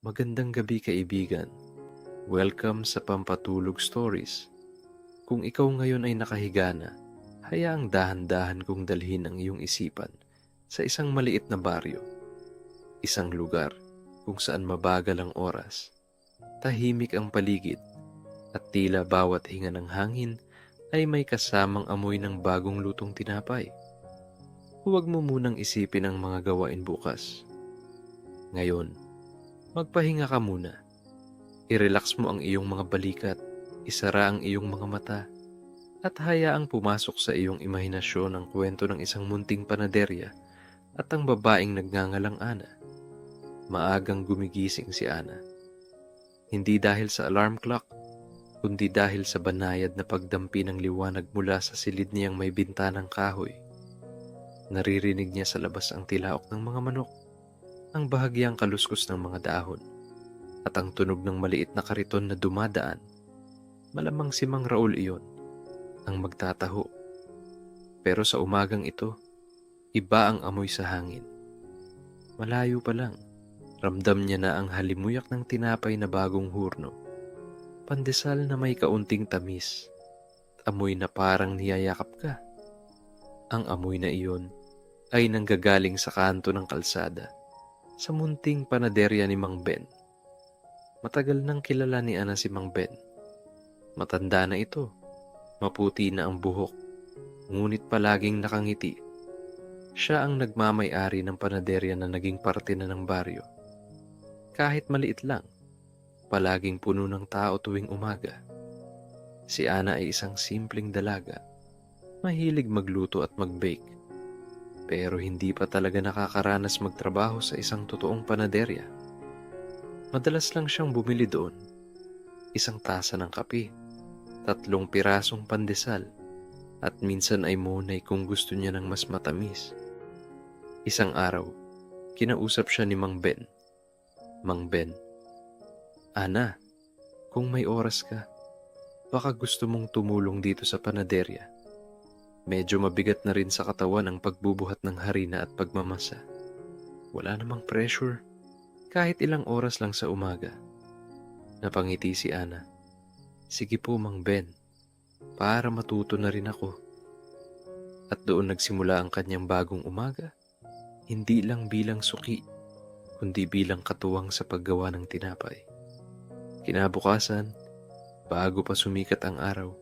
Magandang gabi kaibigan. Welcome sa Pampatulog Stories. Kung ikaw ngayon ay nakahiga na, hayaang dahan-dahan kong dalhin ang iyong isipan sa isang maliit na baryo. Isang lugar kung saan mabagal ang oras, tahimik ang paligid, at tila bawat hinga ng hangin ay may kasamang amoy ng bagong lutong tinapay. Huwag mo munang isipin ang mga gawain bukas. Ngayon, magpahinga ka muna. I-relax mo ang iyong mga balikat, isara ang iyong mga mata, at hayaang pumasok sa iyong imahinasyon ang kwento ng isang munting panaderya at ang babaeng nagngangalang Ana. Maagang gumigising si Ana. Hindi dahil sa alarm clock, kundi dahil sa banayad na pagdampi ng liwanag mula sa silid niyang may bintanang kahoy. Naririnig niya sa labas ang tilaok ng mga manok, ang bahagyang kaluskos ng mga dahon, at ang tunog ng maliit na kariton na dumadaan. Malamang si Mang Raul iyon, ang magtataho. Pero sa umagang ito, iba ang amoy sa hangin. Malayo pa lang, ramdam niya na ang halimuyak ng tinapay na bagong hurno. Pandesal na may kaunting tamis, amoy na parang niyayakap ka. Ang amoy na iyon ay nanggagaling sa kanto ng kalsada, sa munting panaderya ni Mang Ben. Matagal nang kilala ni Ana si Mang Ben. Matanda na ito, maputi na ang buhok, ngunit palaging nakangiti. Siya ang nagmamay-ari ng panaderya na naging parte na ng baryo. Kahit maliit lang, palaging puno ng tao tuwing umaga. Si Ana ay isang simpleng dalaga, mahilig magluto at mag-bake. Pero hindi pa talaga nakakaranas magtrabaho sa isang totoong panaderya. Madalas lang siyang bumili doon. Isang tasa ng kape, 3 pirasong pandesal, at minsan ay monay kung gusto niya ng mas matamis. Isang araw, kinausap siya ni Mang Ben. Mang Ben, Ana, kung may oras ka, baka gusto mong tumulong dito sa panaderya. Medyo mabigat na rin sa katawan ang pagbubuhat ng harina at pagmamasa. Wala namang pressure, kahit ilang oras lang sa umaga. Napangiti si Ana. Sige po, Mang Ben, para matuto na rin ako. At doon nagsimula ang kanyang bagong umaga, hindi lang bilang suki, kundi bilang katuwang sa paggawa ng tinapay. Kinabukasan, bago pa sumikat ang araw,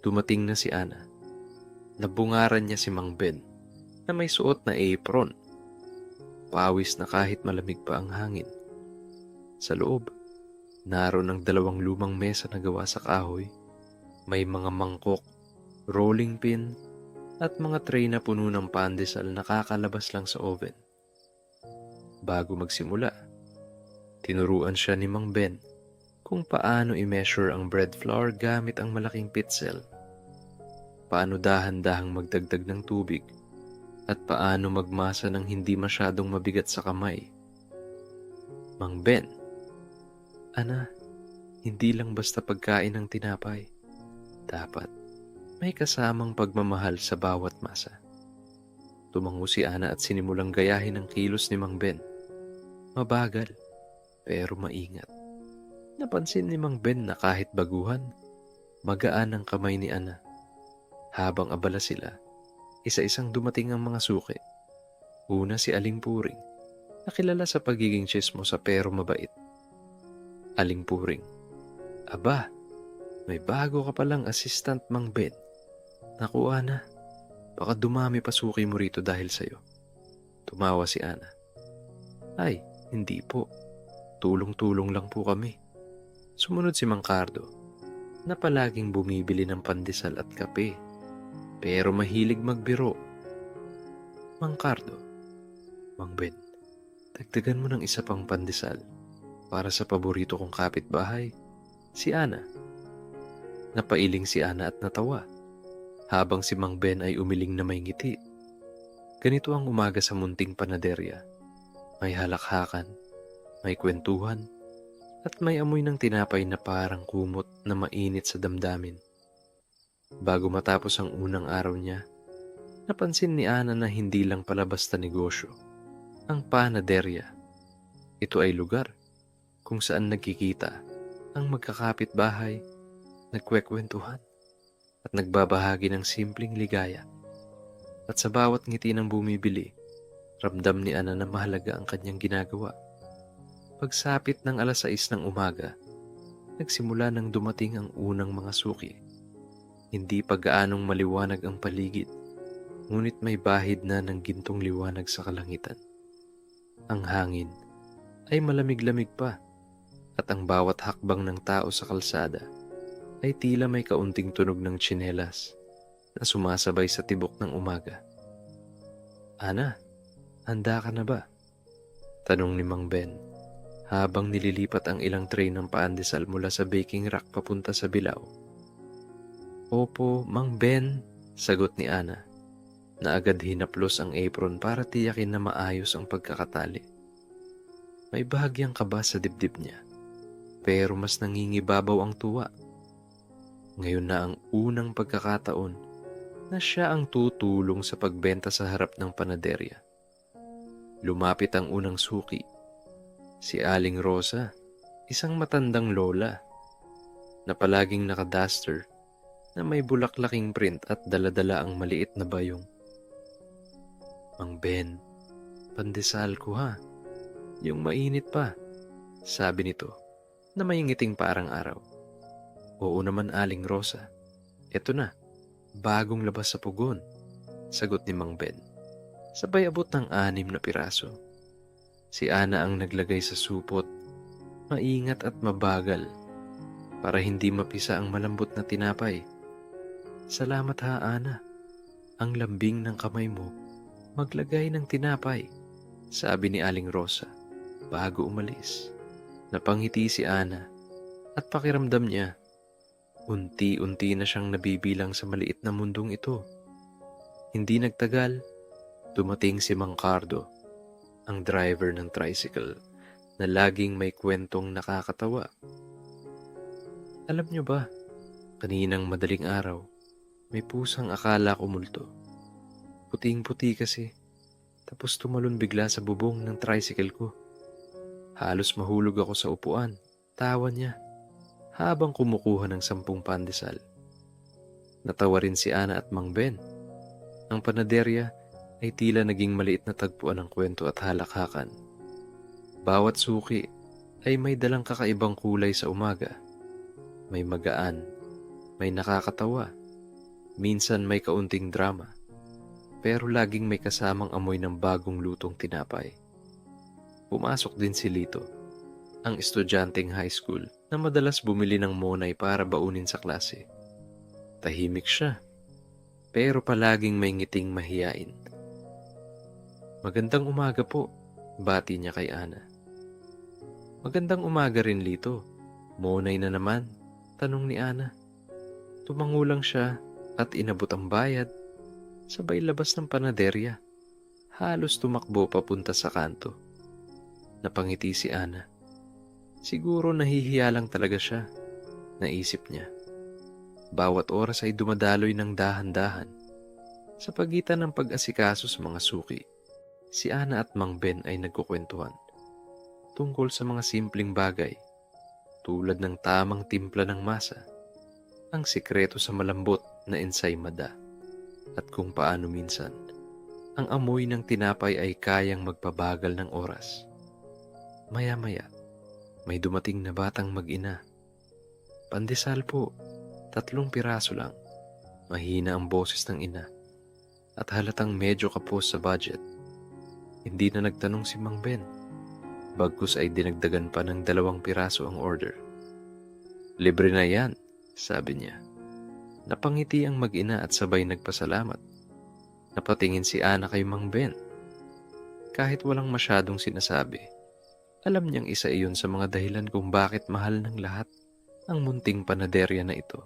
dumating na si Ana. Nabungaran niya si Mang Ben na may suot na apron. Pawis na kahit malamig pa ang hangin. Sa loob, naroon ang 2 lumang mesa na gawa sa kahoy. May mga mangkok, rolling pin, at mga tray na puno ng pandesal na kakalabas lang sa oven. Bago magsimula, tinuruan siya ni Mang Ben kung paano i-measure ang bread flour gamit ang malaking pitzel. Paano dahan-dahang magdagdag ng tubig, at paano magmasa ng hindi masyadong mabigat sa kamay. Mang Ben, Ana, hindi lang basta pagkain ng tinapay. Dapat may kasamang pagmamahal sa bawat masa. Tumango si Ana at sinimulang gayahin ang kilos ni Mang Ben. Mabagal, pero maingat. Napansin ni Mang Ben na kahit baguhan, magaan ang kamay ni Ana. Habang abala sila, isa-isang dumating ang mga suki. Una si Aling Puring, na kilala sa pagiging tsismosa pero mabait. Aling Puring, aba, may bago ka palang assistant, Mang Ben. Naku, Ana, baka dumami pa suki mo rito dahil sa'yo. Tumawa si Ana. Ay, hindi po. Tulong-tulong lang po kami. Sumunod si Mang Cardo, na palaging bumibili ng pandesal at kape. Pero mahilig magbiro. Mang Cardo, Mang Ben, dagdagan mo ng isa pang pandesal para sa paborito kong kapitbahay, si Ana. Napailing si Ana at natawa, habang si Mang Ben ay umiling na may ngiti. Ganito ang umaga sa munting panaderya. May halakhakan, may kwentuhan, at may amoy ng tinapay na parang kumot na mainit sa damdamin. Bago matapos ang unang araw niya, napansin ni Ana na hindi lang pala basta negosyo ang panaderya. Ito ay lugar kung saan nagkikita ang magkakapit-bahay, nagkwekwentuhan at nagbabahagi ng simpleng ligaya. At sa bawat ngiti ng bumibili, ramdam ni Ana na mahalaga ang kanyang ginagawa. Pagsapit ng 6:00 ng umaga, nagsimula nang dumating ang unang mga suki. Hindi pa gaanong maliwanag ang paligid, ngunit may bahid na ng gintong liwanag sa kalangitan. Ang hangin ay malamig-lamig pa, at ang bawat hakbang ng tao sa kalsada ay tila may kaunting tunog ng tsinelas na sumasabay sa tibok ng umaga. "Ana, handa ka na ba?" tanong ni Mang Ben habang nililipat ang ilang tray ng paandesal mula sa baking rack papunta sa bilao. "Opo, Mang Ben," sagot ni Ana, na agad hinaplos ang apron para tiyakin na maayos ang pagkakatali. May bahagyang kaba sa dibdib niya, pero mas nangingibabaw ang tuwa. Ngayon na ang unang pagkakataon na siya ang tutulong sa pagbenta sa harap ng panaderya. Lumapit ang unang suki, si Aling Rosa, isang matandang lola na palaging nakaduster na may bulaklaking print at daladala ang maliit na bayong. "Mang Ben, pandesal ko ha, yung mainit pa," sabi nito na may ngiting parang araw. "Oo naman, Aling Rosa. Eto na, bagong labas sa pugon," sagot ni Mang Ben. Sabay abot ng 6 na piraso. Si Ana ang naglagay sa supot, maingat at mabagal, para hindi mapisa ang malambot na tinapay. "Salamat ha, Ana. Ang lambing ng kamay mo maglagay ng tinapay," sabi ni Aling Rosa bago umalis. Napangiti si Ana at pakiramdam niya, unti-unti na siyang nabibilang sa maliit na mundong ito. Hindi nagtagal, dumating si Mang Cardo, ang driver ng tricycle na laging may kwentong nakakatawa. "Alam niyo ba, kaninang madaling araw, may pusang akala ko multo. Puting-puti kasi, tapos tumalon bigla sa bubong ng tricycle ko. Halos mahulog ako sa upuan," tawa niya habang kumukuha ng 10 pandesal. Natawa rin si Ana at Mang Ben. Ang panaderya ay tila naging maliit na tagpuan ng kwento at halakhakan. Bawat suki ay may dalang kakaibang kulay sa umaga. May magaan, may nakakatawa, minsan may kaunting drama, pero laging may kasamang amoy ng bagong lutong tinapay. Pumasok din si Lito, ang estudyanteng high school na madalas bumili ng monay para baunin sa klase. Tahimik siya, pero palaging may ngiting mahiyain. "Magandang umaga po," bati niya kay Ana. "Magandang umaga rin, Lito. Monay na naman?" tanong ni Ana. Tumango lang siya at inabot ang bayad, sabay labas ng panaderya. Halos tumakbo papunta sa kanto. Napangiti si Ana. Siguro nahihiya lang talaga siya, naisip niya. Bawat oras ay dumadaloy ng dahan-dahan. Sa pagitan ng pag-asikaso sa mga suki, si Ana at Mang Ben ay nagkukwentuhan tungkol sa mga simpleng bagay tulad ng tamang timpla ng masa, ang sikreto sa malambot na ensaymada, at kung paano minsan ang amoy ng tinapay ay kayang magpabagal ng oras. Maya-maya, may dumating na batang mag-ina. "Pandesal po, 3 piraso lang." Mahina ang boses ng ina at halatang medyo kapos sa budget. Hindi na nagtanong si Mang Ben. Bagkus ay dinagdagan pa ng 2 piraso ang order. "Libre na yan," sabi niya. Napangiti ang mag-ina at sabay nagpasalamat. Napatingin si Ana kay Mang Ben. Kahit walang masyadong sinasabi, alam niyang isa iyon sa mga dahilan kung bakit mahal ng lahat ang munting panaderya na ito.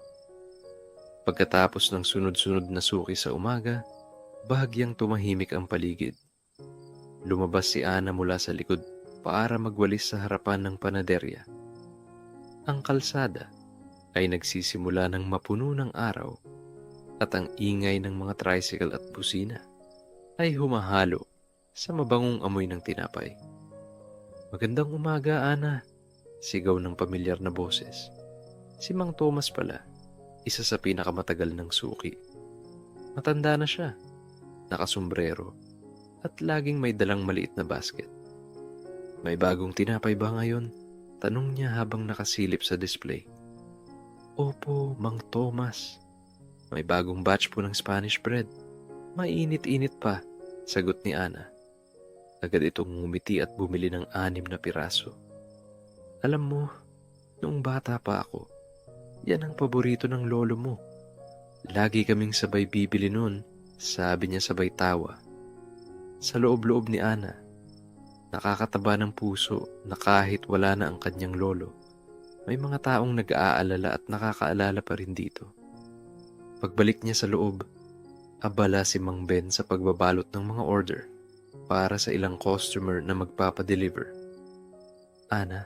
Pagkatapos ng sunod-sunod na suki sa umaga, bahagyang tumahimik ang paligid. Lumabas si Ana mula sa likod para magwalis sa harapan ng panaderya. Ang kalsada ay nagsisimula ng mapuno ng araw at ang ingay ng mga tricycle at busina ay humahalo sa mabangong amoy ng tinapay. "Magandang umaga, Ana," Sigaw ng pamilyar na boses. Si Mang Thomas pala, isa sa pinakamatagal ng suki. Matanda na siya, nakasombrero, at laging may dalang maliit na basket. May bagong tinapay ba ngayon? Tanong niya habang nakasilip sa display. Opo, Mang Thomas. May bagong batch po ng Spanish bread. Mainit-init pa, sagot ni Ana. Agad itong ngumiti at bumili ng 6 na piraso. Alam mo, noong bata pa ako, yan ang paborito ng lolo mo. Lagi kaming sabay bibili nun, sabi niya sabay tawa. Sa loob-loob ni Ana, nakakataba ng puso na kahit wala na ang kanyang lolo, may mga taong nag-aalala at nakakaalala pa rin dito. Pagbalik niya sa loob, abala si Mang Ben sa pagbabalot ng mga order para sa ilang customer na magpapadeliver. Ana,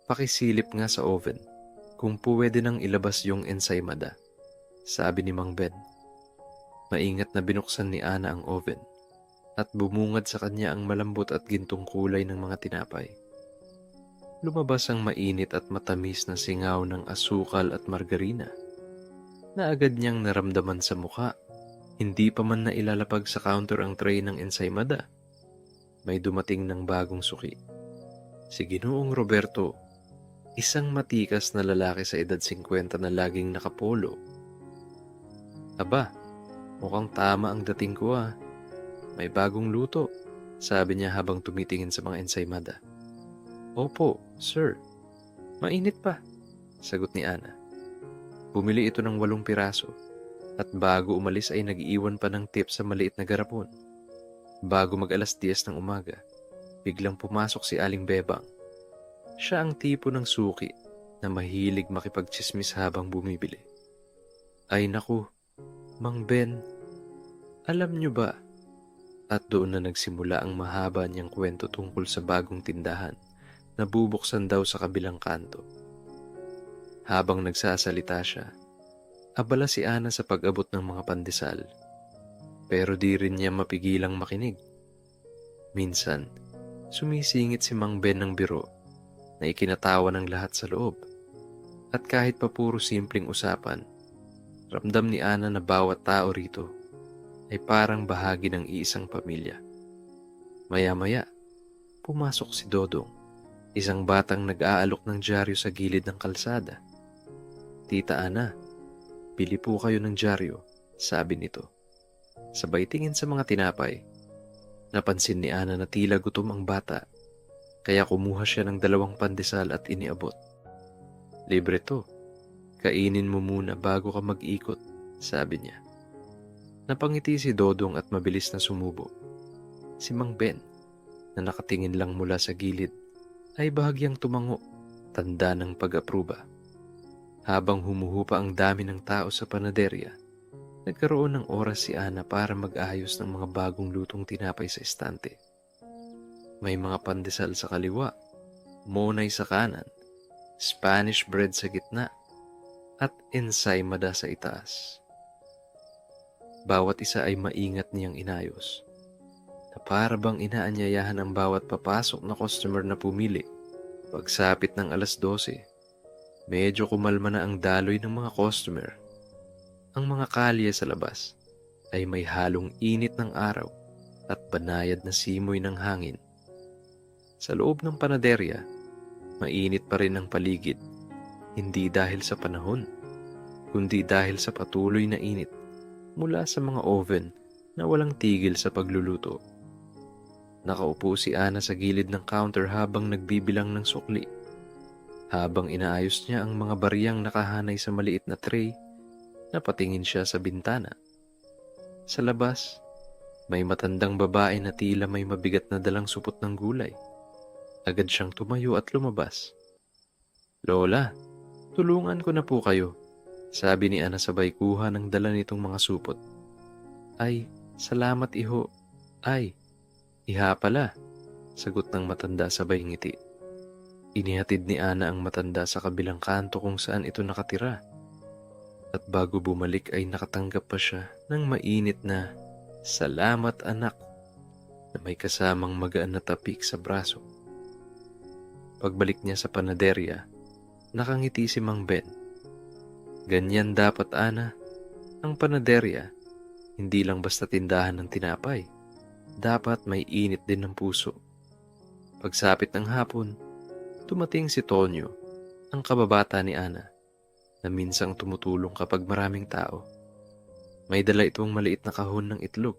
pakisilip nga sa oven kung pwede nang ilabas yung ensaymada, sabi ni Mang Ben. Maingat na binuksan ni Ana ang oven at bumungad sa kanya ang malambot at gintong kulay ng mga tinapay. Lumabas ang mainit at matamis na singaw ng asukal at margarina na agad niyang naramdaman sa mukha. Hindi pa man na ilalapag sa counter ang tray ng ensaymada. May dumating ng bagong suki. Si Ginoong Roberto, isang matikas na lalaki sa edad 50 na laging nakapolo. Aba, mukhang tama ang dating ko ah. May bagong luto, sabi niya habang tumitingin sa mga ensaymada. Opo, sir. Mainit pa, sagot ni Ana. Bumili ito ng 8 piraso at bago umalis ay nag-iwan pa ng tip sa maliit na garapon. Bago mag-alas 10 ng umaga, biglang pumasok si Aling Bebang. Siya ang tipo ng suki na mahilig makipagtsismis habang bumibili. Ay naku, Mang Ben, alam niyo ba? At doon na nagsimula ang mahaba niyang kwento tungkol sa bagong tindahan na bubuksan daw sa kabilang kanto. Habang nagsasalita siya, abala si Ana sa pag-abot ng mga pandesal, pero di rin niya mapigilang makinig. Minsan, sumisingit si Mang Ben ng biro na ikinatawa ng lahat sa loob. At kahit pa puro simpleng usapan, ramdam ni Ana na bawat tao rito ay parang bahagi ng iisang pamilya. Maya-maya, pumasok si Dodong, isang batang nag-aalok ng dyaryo sa gilid ng kalsada. Tita Ana, bili po kayo ng dyaryo, sabi nito. Sabay tingin sa mga tinapay. Napansin ni Ana na tila gutom ang bata, kaya kumuha siya ng 2 pandesal at iniabot. Libre to, kainin mo muna bago ka mag-ikot, sabi niya. Napangiti si Dodong at mabilis na sumubo. Si Mang Ben, na nakatingin lang mula sa gilid, ay bahagyang tumango, tanda ng pag-apruba. Habang humuhupa ang dami ng tao sa panaderya, nagkaroon ng oras si Ana para mag-ayos ng mga bagong lutong tinapay sa estante. May mga pandesal sa kaliwa, monay sa kanan, Spanish bread sa gitna, at ensaymada sa itaas. Bawat isa ay maingat niyang inayos, na para bang inaanyayahan ang bawat papasok na customer na pumili. Pagsapit ng alas 12, medyo kumalma na ang daloy ng mga customer. Ang mga kalye sa labas ay may halong init ng araw at banayad na simoy ng hangin. Sa loob ng panaderya, mainit pa rin ang paligid, hindi dahil sa panahon, kundi dahil sa patuloy na init mula sa mga oven na walang tigil sa pagluluto. Nakaupo si Ana sa gilid ng counter habang nagbibilang ng sukli. Habang inaayos niya ang mga bariyang nakahanay sa maliit na tray, napatingin siya sa bintana. Sa labas, may matandang babae na tila may mabigat na dalang supot ng gulay. Agad siyang tumayo at lumabas. Lola, tulungan ko na po kayo, sabi ni Ana sabay kuha ng dala nitong mga supot. Ay, salamat iho. Ay, iha pala, sagot ng matanda sabay ngiti. Inihatid ni Ana ang matanda sa kabilang kanto kung saan ito nakatira. At bago bumalik ay nakatanggap pa siya ng mainit na salamat anak na may kasamang magaan na tapik sa braso. Pagbalik niya sa panaderya, nakangiti si Mang Ben. Ganyan dapat, Ana. Ang panaderya, hindi lang basta tindahan ng tinapay. Dapat may init din ng puso. Pagsapit ng hapon, tumating si Tonyo, ang kababata ni Ana, na minsang tumutulong kapag maraming tao. May dala itong maliit na kahon ng itlog.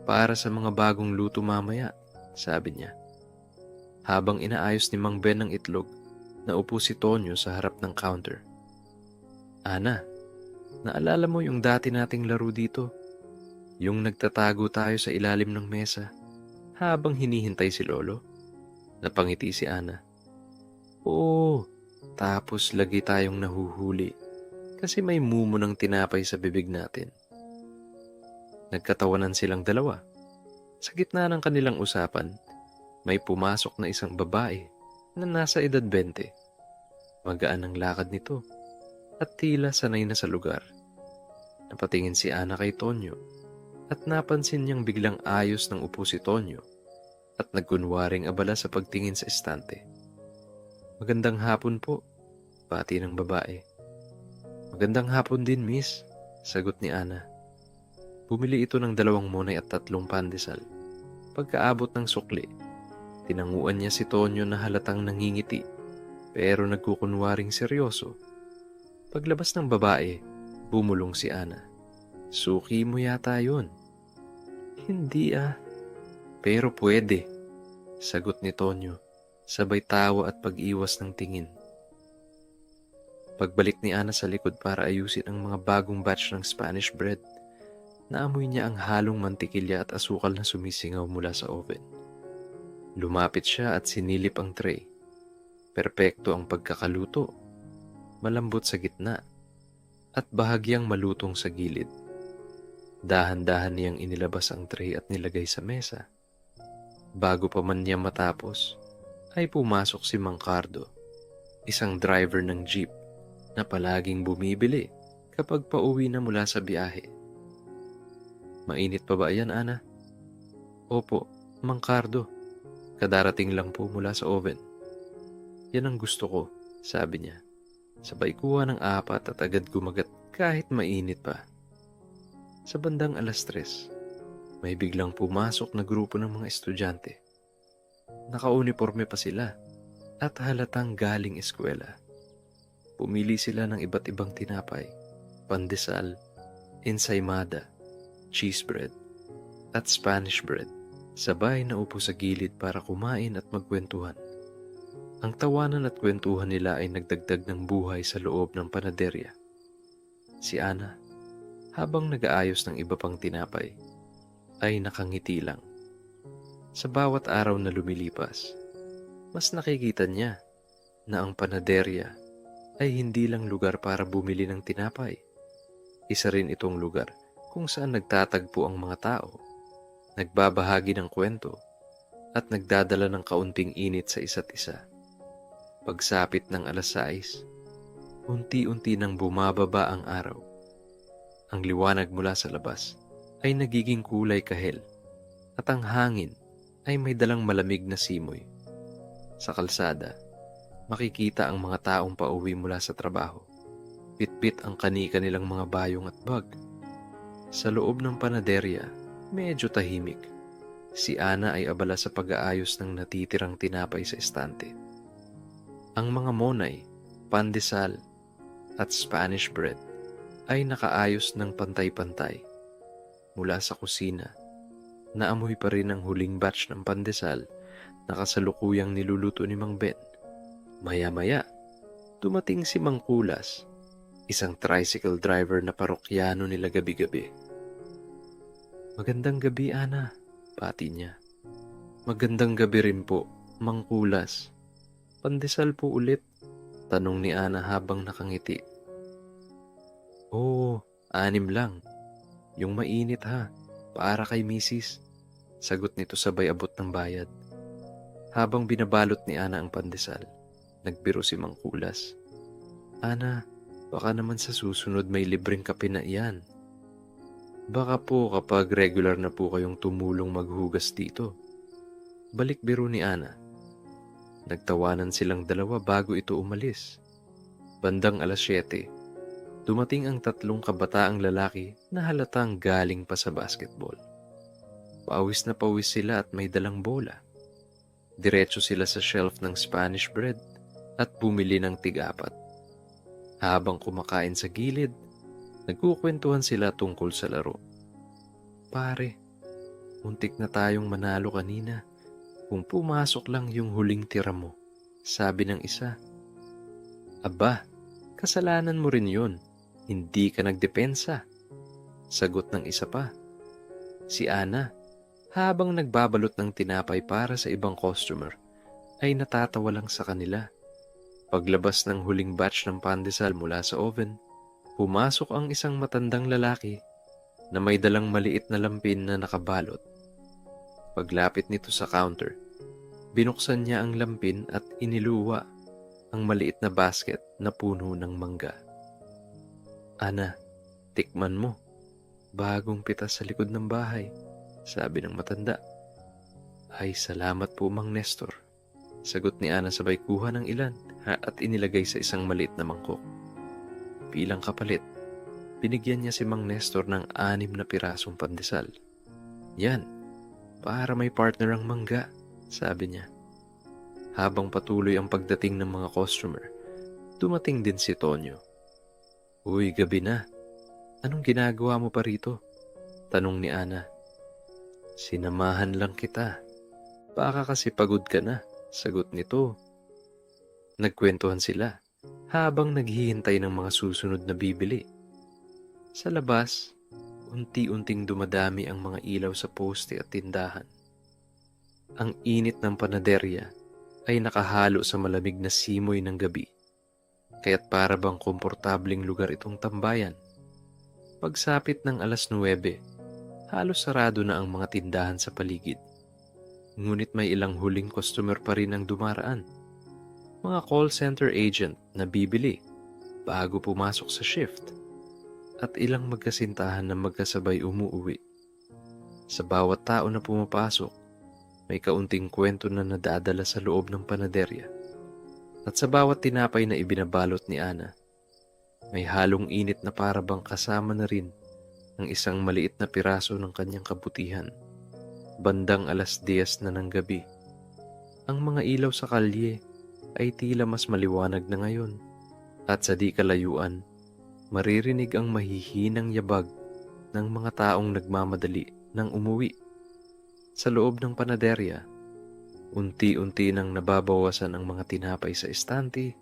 Para sa mga bagong luto mamaya, sabi niya. Habang inaayos ni Mang Ben ang itlog, naupo si Tonyo sa harap ng counter. Ana, naalala mo yung dati nating laro dito? Yung nagtatago tayo sa ilalim ng mesa habang hinihintay si Lolo? Napangiti si Ana. Oo, tapos lagi tayong nahuhuli kasi may mumo ng tinapay sa bibig natin. Nagkatawanan silang dalawa. Sa gitna ng kanilang usapan, may pumasok na isang babae na nasa edad 20. Magaan ang lakad nito at tila sanay na sa lugar. Napatingin si Ana kay Tonyo at napansin niyang biglang ayos ng upo si Tonyo at nagkunwaring abala sa pagtingin sa estante. Magandang hapon po, pati ng babae. Magandang hapon din, miss, sagot ni Ana. Bumili ito ng 2 monay at 3 pandesal. Pagkaabot ng sukli, tinanguan niya si Tonyo na halatang nangingiti pero nagkukunwaring seryoso. Paglabas ng babae, bumulong si Ana. Suki mo yata yun. Hindi pero pwede, sagot ni Tonyo, sabay tawa at pag-iwas ng tingin. Pagbalik ni Ana sa likod para ayusin ang mga bagong batch ng Spanish bread, naamoy niya ang halong mantikilya at asukal na sumisingaw mula sa oven. Lumapit siya at sinilip ang tray. Perpekto ang pagkakaluto. Malambot sa gitna at bahagyang malutong sa gilid. Dahan-dahan niyang inilabas ang tray at nilagay sa mesa. Bago pa man niya matapos, ay pumasok si Mang Cardo, isang driver ng jeep na palaging bumibili kapag pauwi na mula sa biyahe. Mainit pa ba yan, Ana? Opo, Mang Cardo. Kadarating lang po mula sa oven. Yan ang gusto ko, sabi niya. Sabay kuha ng 4 at agad gumagat kahit mainit pa. Sa bandang 3:00, may biglang pumasok na grupo ng mga estudyante. Nakauniporme pa sila at halatang galing eskwela. Pumili sila ng iba't ibang tinapay, pandesal, ensaymada, cheese bread, at Spanish bread. Sabay na upo sa gilid para kumain at magkwentuhan. Ang tawanan at kwentuhan nila ay nagdagdag ng buhay sa loob ng panaderya. Si Ana, habang nag-aayos ng iba pang tinapay, ay nakangiti lang. Sa bawat araw na lumilipas, mas nakikita niya na ang panaderya ay hindi lang lugar para bumili ng tinapay. Isa rin itong lugar kung saan nagtatagpo ang mga tao, nagbabahagi ng kwento, at nagdadala ng kaunting init sa isa't isa. Pagsapit ng 6:00, unti-unti nang bumababa ang araw. Ang liwanag mula sa labas ay nagiging kulay kahel at ang hangin ay may dalang malamig na simoy. Sa kalsada, makikita ang mga taong pauwi mula sa trabaho. Pitpit ang kani-kanilang mga bayong at bag. Sa loob ng panaderya, medyo tahimik. Si Ana ay abala sa pag-aayos ng natitirang tinapay sa estante. Ang mga monay, pandesal, at Spanish bread ay nakaayos ng pantay-pantay. Mula sa kusina, naamoy pa rin ang huling batch ng pandesal na kasalukuyang niluluto ni Mang Ben. Maya-maya, dumating si Mang Kulas, isang tricycle driver na parokyano nila gabi-gabi. Magandang gabi, Ana, pati niya. Magandang gabi rin po, Mang Kulas. Pandesal po ulit, tanong ni Ana habang nakangiti. Oo, 6 lang. Yung mainit ha, para kay misis, sagot nito sabay abot ng bayad. Habang binabalot ni Ana ang pandesal, nagbiro si Mang Kulas. Ana, baka naman sa susunod may libreng kape na iyan. Baka po kapag regular na po kayong tumulong maghugas dito. Balik biro ni Ana. Nagtawanan silang dalawa bago ito umalis. Bandang 7:00, dumating ang 3 kabataang lalaki na halatang galing pa sa basketball. Pawis na pawis sila at may dalang bola. Diretso sila sa shelf ng Spanish bread at bumili ng tig-4. Habang kumakain sa gilid, nagkukwentuhan sila tungkol sa laro. Pare, muntik na tayong manalo kanina kung pumasok lang yung huling tira mo, sabi ng isa. Aba, kasalanan mo rin yun. Hindi ka nagdepensa, sagot ng isa pa. Si Ana, habang nagbabalot ng tinapay para sa ibang customer, ay natatawa lang sa kanila. Paglabas ng huling batch ng pandesal mula sa oven, pumasok ang isang matandang lalaki na may dalang maliit na lampin na nakabalot. Paglapit nito sa counter, binuksan niya ang lampin at iniluwa ang maliit na basket na puno ng mangga. Ana, tikman mo. Bagong pitas sa likod ng bahay, sabi ng matanda. Ay, salamat po, Mang Nestor, sagot ni Ana sabay kuha ng ilan at inilagay sa isang maliit na mangkok. Bilang kapalit, binigyan niya si Mang Nestor ng 6 na pirasong pandesal. Yan, para may partner ang mangga, sabi niya. Habang patuloy ang pagdating ng mga customer, dumating din si Tonyo. Uy, gabi na. Anong ginagawa mo pa rito? Tanong ni Ana. Sinamahan lang kita. Baka kasi pagod ka na, sagot nito. Nagkwentuhan sila habang naghihintay ng mga susunod na bibili. Sa labas, unti-unting dumadami ang mga ilaw sa poste at tindahan. Ang init ng panaderya ay nakahalo sa malamig na simoy ng gabi, kaya't para bang komportabling lugar itong tambayan. Pagsapit ng 9:00, halos sarado na ang mga tindahan sa paligid. Ngunit may ilang huling customer pa rin ang dumaraan. Mga call center agent na bibili bago pumasok sa shift, at ilang magkasintahan na magkasabay umuuwi. Sa bawat tao na pumapasok, may kaunting kwento na nadadala sa loob ng panaderya. At sa bawat tinapay na ibinabalot ni Ana, may halong init na parabang kasama na rin ang isang maliit na piraso ng kanyang kabutihan. Bandang 10:00 na ng gabi, ang mga ilaw sa kalye ay tila mas maliwanag na ngayon, at sa di kalayuan, maririnig ang mahihinang yabag ng mga taong nagmamadali ng umuwi. Sa loob ng panaderya, unti-unti nang nababawasan ang mga tinapay sa estante,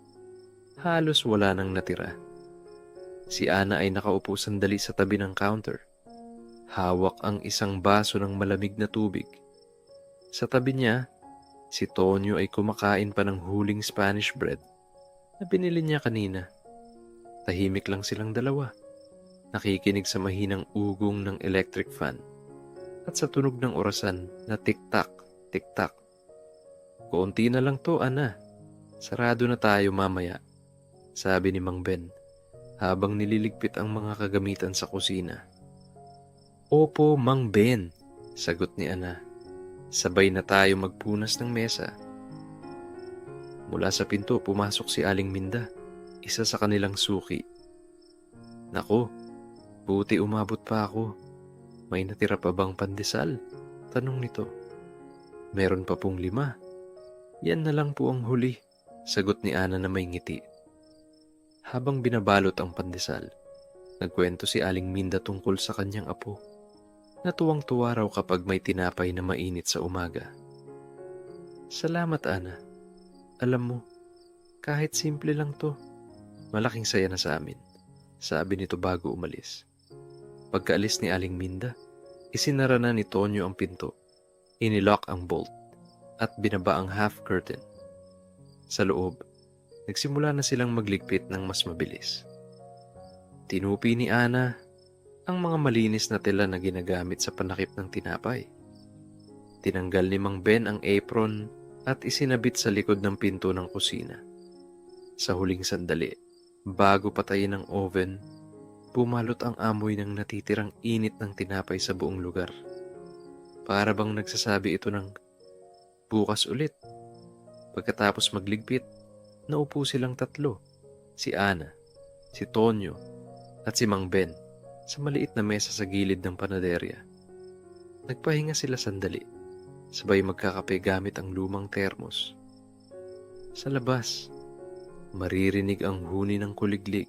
halos wala nang natira. Si Ana ay nakaupo sandali sa tabi ng counter. Hawak ang isang baso ng malamig na tubig. Sa tabi niya, si Tonyo ay kumakain pa ng huling Spanish bread na binili niya kanina. Tahimik lang silang dalawa, nakikinig sa mahinang ugong ng electric fan at sa tunog ng orasan na tik-tak, tik-tak. Konti na lang to, Ana. Sarado na tayo mamaya, sabi ni Mang Ben habang nililigpit ang mga kagamitan sa kusina. Opo, Mang Ben, sagot ni Ana. Sabay na tayo magpunas ng mesa. Mula sa pinto pumasok si Aling Minda, isa sa kanilang suki. Nako, buti umabot pa ako. May natira pa bang pandesal? Tanong nito. Meron pa pong 5. Yan na lang po ang huli, sagot ni Ana na may ngiti. Habang binabalot ang pandesal, nagkwento si Aling Minda tungkol sa kanyang apo. Natuwang-tuwa raw kapag may tinapay na mainit sa umaga. Salamat, Ana. Alam mo, kahit simple lang to, malaking saya na sa amin, sabi nito bago umalis. Pagkaalis ni Aling Minda, isinara na ni Tonyo ang pinto, inilock ang bolt, at binaba ang half curtain. Sa loob, nagsimula na silang magligpit ng mas mabilis. Tinupi ni Ana ang mga malinis na tela na ginagamit sa panakip ng tinapay. Tinanggal ni Mang Ben ang apron at isinabit sa likod ng pinto ng kusina. Sa huling sandali, bago patayin ang oven, pumalot ang amoy ng natitirang init ng tinapay sa buong lugar. Para bang nagsasabi ito ng, bukas ulit. Pagkatapos magligpit, naupo silang tatlo, si Ana, si Tonyo, at si Mang Ben, sa maliit na mesa sa gilid ng panaderya. Nagpahinga sila sandali, sabay magkakape gamit ang lumang termos. Sa labas, maririnig ang huni ng kuliglig.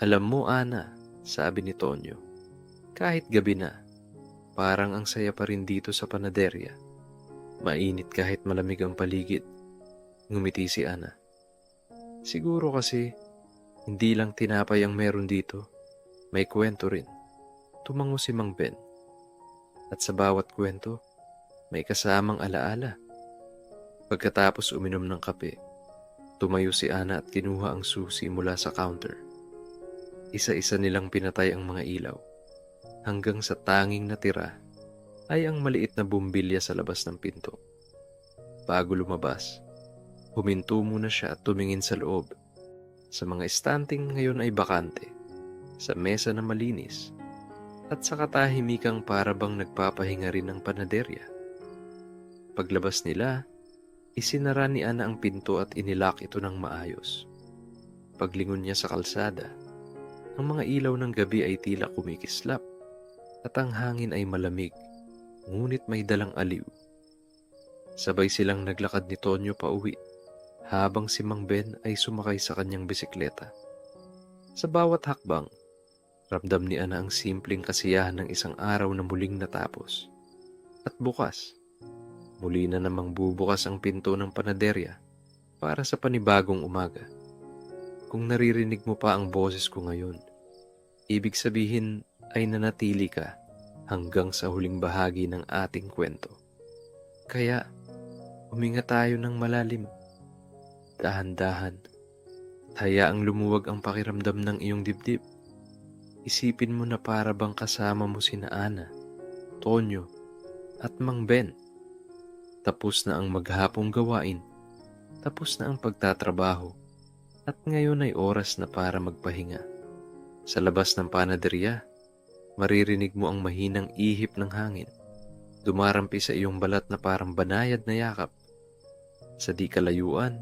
"Alam mo, Ana," sabi ni Tonyo, "kahit gabi na, parang ang saya pa rin dito sa panaderya. Mainit kahit malamig ang paligid." Ngumiti si Ana. "Siguro kasi, hindi lang tinapay ang meron dito. May kwento rin." Tumango si Mang Ben. "At sa bawat kwento, may kasamang alaala." Pagkatapos uminom ng kape, tumayo si Ana at kinuha ang susi mula sa counter. Isa-isa nilang pinatay ang mga ilaw, hanggang sa tanging natira ay ang maliit na bumbilya sa labas ng pinto. Bago lumabas, huminto muna siya at tumingin sa loob. Sa mga estanting ngayon ay bakante, sa mesa na malinis, at sa katahimikang para bang nagpapahinga rin ng panaderya. Paglabas nila, isinara ni Ana ang pinto at inilak ito ng maayos. Paglingon niya sa kalsada, ang mga ilaw ng gabi ay tila kumikislap at ang hangin ay malamig, ngunit may dalang aliw. Sabay silang naglakad ni Tonyo pauwi, habang si Mang Ben ay sumakay sa kanyang bisikleta. Sa bawat hakbang, ramdam ni Ana ang simpleng kasiyahan ng isang araw na muling natapos. At bukas, muli na namang bubukas ang pinto ng panaderya para sa panibagong umaga. Kung naririnig mo pa ang boses ko ngayon, ibig sabihin ay nanatili ka hanggang sa huling bahagi ng ating kwento. Kaya, huminga tayo ng malalim, dahan-dahan, at hayaang lumuwag ang pakiramdam ng iyong dibdib. Isipin mo na para bang kasama mo sina Ana, Tonyo, at Mang Ben. Tapos na ang maghapong gawain, tapos na ang pagtatrabaho, at ngayon ay oras na para magpahinga. Sa labas ng panaderya, maririnig mo ang mahinang ihip ng hangin, dumarampi sa iyong balat na parang banayad na yakap. Sa di kalayuan,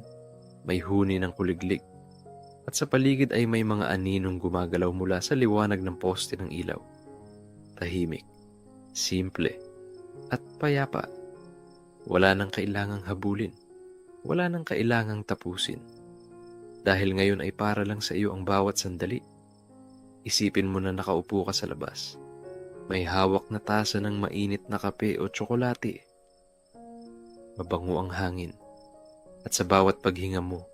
may huni ng kuliglig, at sa paligid ay may mga aninong gumagalaw mula sa liwanag ng poste ng ilaw. Tahimik, simple, at payapa. Wala nang kailangang habulin, wala nang kailangang tapusin. Dahil ngayon ay para lang sa iyo ang bawat sandali. Isipin mo na nakaupo ka sa labas. May hawak na tasa ng mainit na kape o tsokolate. Mabango ang hangin. At sa bawat paghinga mo,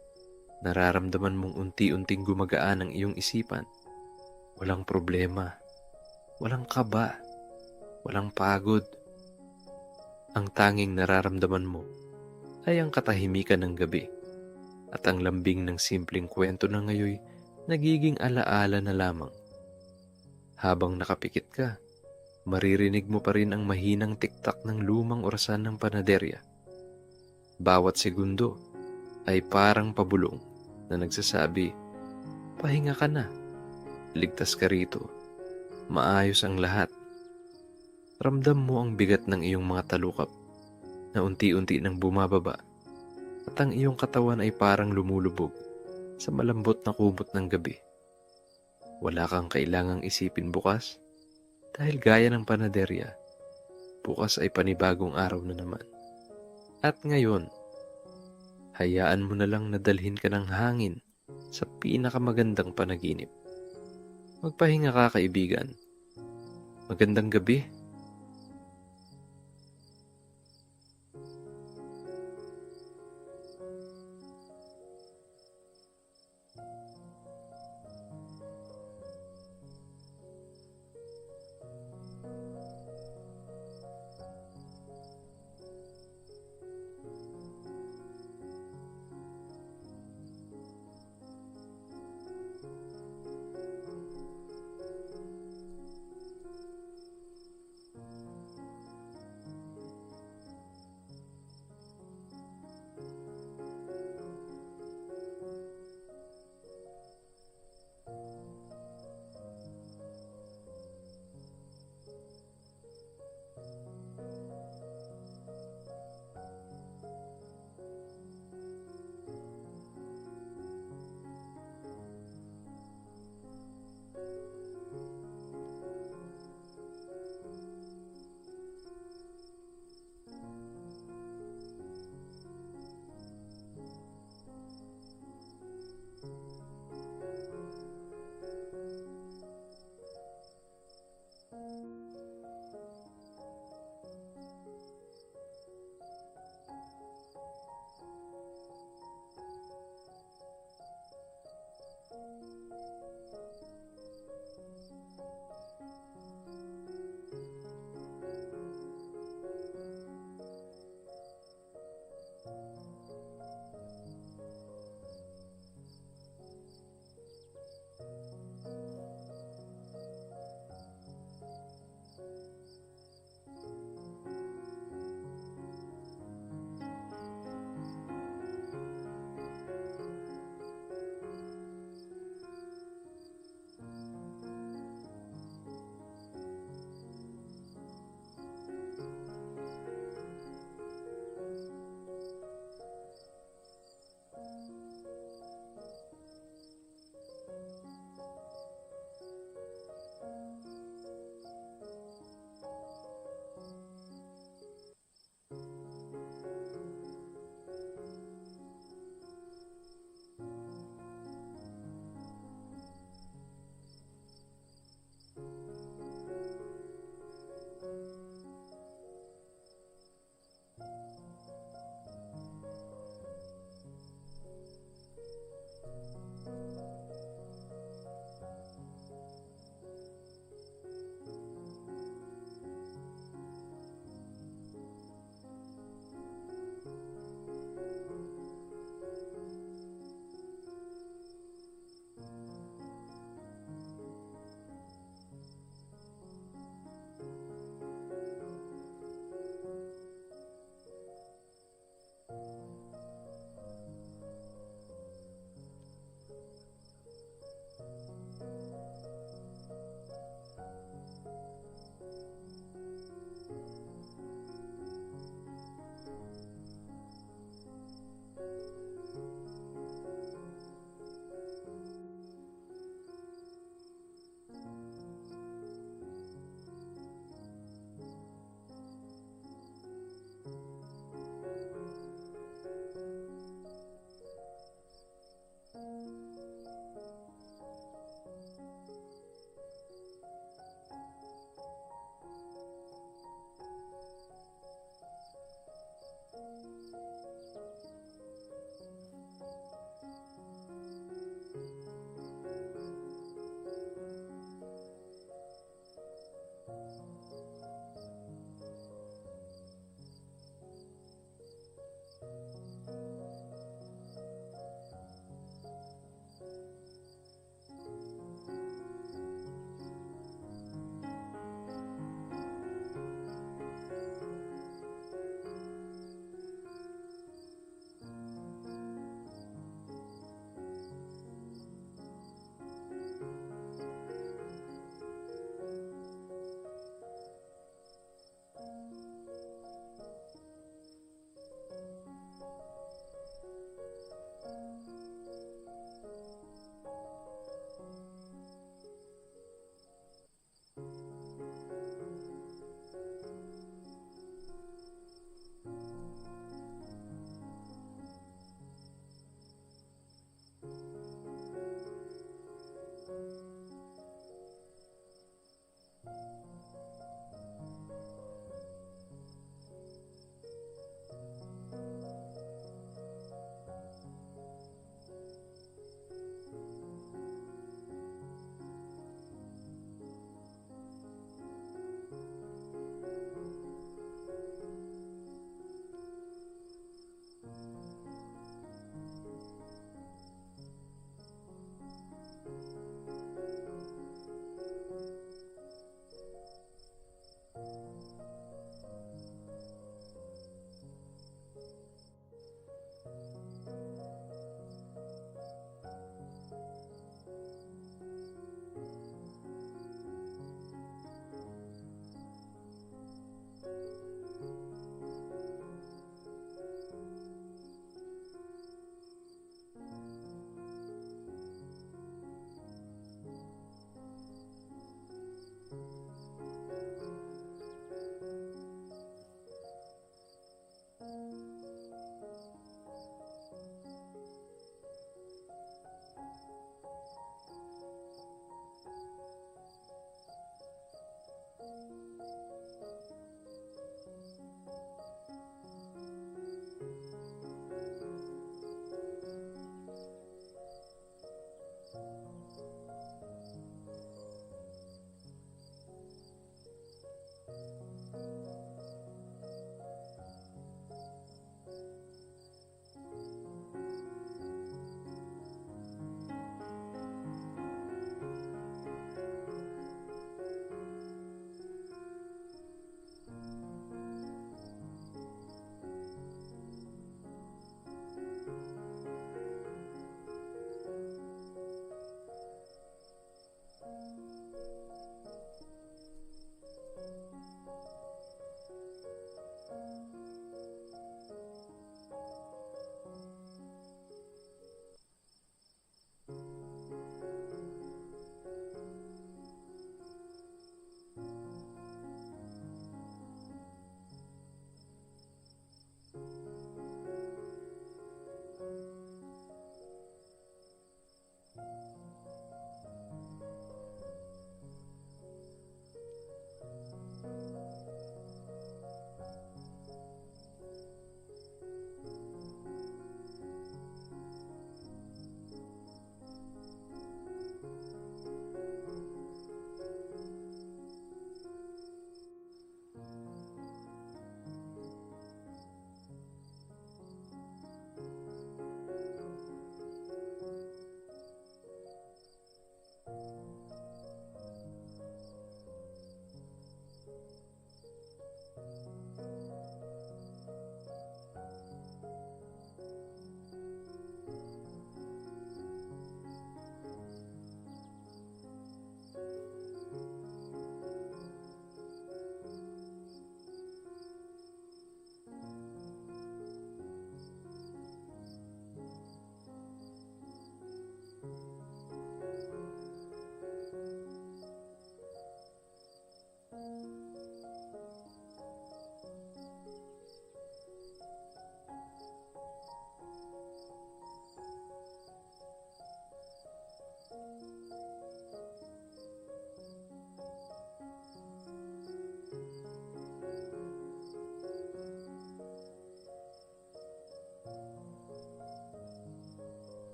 nararamdaman mong unti-unting gumagaan ang iyong isipan. Walang problema, walang kaba, walang pagod. Ang tanging nararamdaman mo ay ang katahimikan ng gabi at ang lambing ng simpleng kwento na ngayoy nagiging alaala na lamang. Habang nakapikit ka, maririnig mo pa rin ang mahinang tiktak ng lumang orasan ng panaderya. Bawat segundo ay parang pabulong na nagsasabi, "Pahinga ka na, ligtas ka rito, maayos ang lahat." Ramdam mo ang bigat ng iyong mga talukap na unti-unti nang bumababa at ang iyong katawan ay parang lumulubog sa malambot na kumot ng gabi. Wala kang kailangang isipin bukas dahil gaya ng panaderya, bukas ay panibagong araw na naman. At ngayon, hayaan mo na lang na dalhin ka ng hangin sa pinakamagandang panaginip. Magpahinga ka, kaibigan. Magandang gabi.